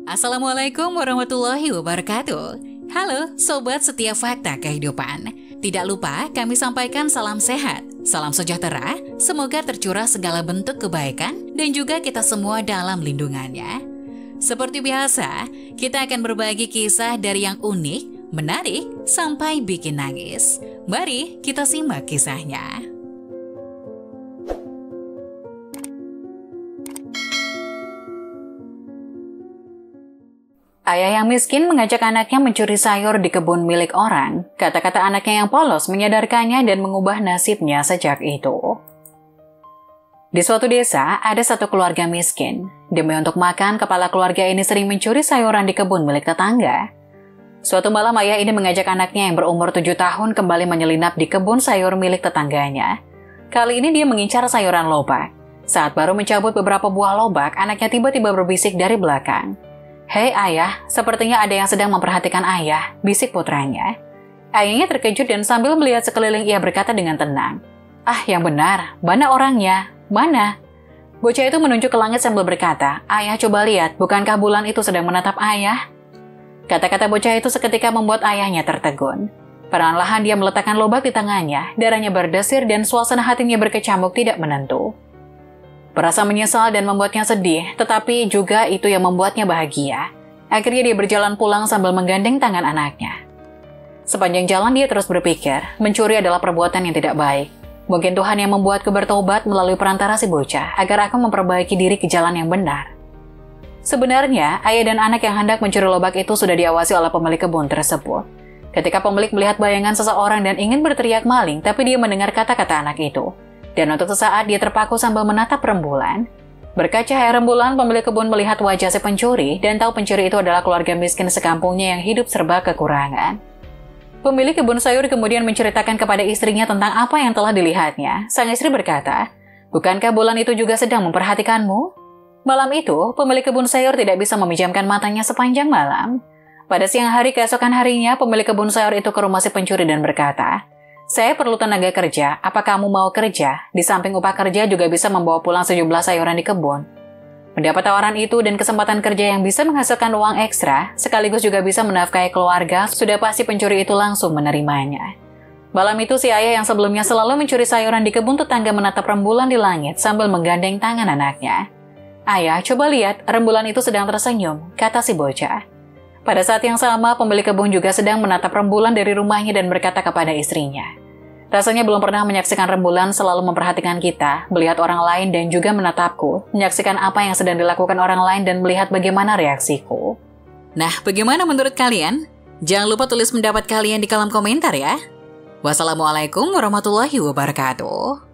Assalamualaikum warahmatullahi wabarakatuh. Halo Sobat Setia Fakta Kehidupan. Tidak lupa kami sampaikan salam sehat, salam sejahtera, semoga tercurah segala bentuk kebaikan dan juga kita semua dalam lindungannya. Seperti biasa, kita akan berbagi kisah dari yang unik, menarik, sampai bikin nangis. Mari kita simak kisahnya. Ayah yang miskin mengajak anaknya mencuri sayur di kebun milik orang. Kata-kata anaknya yang polos menyadarkannya dan mengubah nasibnya sejak itu. Di suatu desa, ada satu keluarga miskin. Demi untuk makan, kepala keluarga ini sering mencuri sayuran di kebun milik tetangga. Suatu malam ayah ini mengajak anaknya yang berumur 7 tahun kembali menyelinap di kebun sayur milik tetangganya. Kali ini dia mengincar sayuran lobak. Saat baru mencabut beberapa buah lobak, anaknya tiba-tiba berbisik dari belakang. "Hei ayah, sepertinya ada yang sedang memperhatikan ayah," bisik putranya. Ayahnya terkejut dan sambil melihat sekeliling ia berkata dengan tenang, "Ah, yang benar, mana orangnya? Mana?" Bocah itu menunjuk ke langit sambil berkata, "Ayah coba lihat, bukankah bulan itu sedang menatap ayah?" Kata-kata bocah itu seketika membuat ayahnya tertegun. Perlahan-lahan dia meletakkan lobak di tangannya, darahnya berdesir dan suasana hatinya berkecamuk tidak menentu. Merasa menyesal dan membuatnya sedih, tetapi juga itu yang membuatnya bahagia. Akhirnya dia berjalan pulang sambil menggandeng tangan anaknya. Sepanjang jalan dia terus berpikir, mencuri adalah perbuatan yang tidak baik. Mungkin Tuhan yang membuatku bertobat melalui perantara si bocah agar aku memperbaiki diri ke jalan yang benar. Sebenarnya, ayah dan anak yang hendak mencuri lobak itu sudah diawasi oleh pemilik kebun tersebut. Ketika pemilik melihat bayangan seseorang dan ingin berteriak maling, tapi dia mendengar kata-kata anak itu. Dan untuk sesaat dia terpaku sambil menatap rembulan. Berkat cahaya rembulan, pemilik kebun melihat wajah si pencuri dan tahu pencuri itu adalah keluarga miskin sekampungnya yang hidup serba kekurangan. Pemilik kebun sayur kemudian menceritakan kepada istrinya tentang apa yang telah dilihatnya. Sang istri berkata, "Bukankah bulan itu juga sedang memperhatikanmu?" Malam itu, pemilik kebun sayur tidak bisa memejamkan matanya sepanjang malam. Pada siang hari keesokan harinya, pemilik kebun sayur itu ke rumah si pencuri dan berkata, "Saya perlu tenaga kerja, apa kamu mau kerja? Di samping upah kerja juga bisa membawa pulang sejumlah sayuran di kebun." Mendapat tawaran itu dan kesempatan kerja yang bisa menghasilkan uang ekstra, sekaligus juga bisa menafkahi keluarga, sudah pasti pencuri itu langsung menerimanya. Malam itu si ayah yang sebelumnya selalu mencuri sayuran di kebun tetangga menatap rembulan di langit sambil menggandeng tangan anaknya. "Ayah, coba lihat, rembulan itu sedang tersenyum," kata si bocah. Pada saat yang sama, pemilik kebun juga sedang menatap rembulan dari rumahnya dan berkata kepada istrinya, "Rasanya belum pernah menyaksikan rembulan selalu memperhatikan kita, melihat orang lain dan juga menatapku, menyaksikan apa yang sedang dilakukan orang lain dan melihat bagaimana reaksiku." Nah, bagaimana menurut kalian? Jangan lupa tulis pendapat kalian di kolom komentar ya. Wassalamualaikum warahmatullahi wabarakatuh.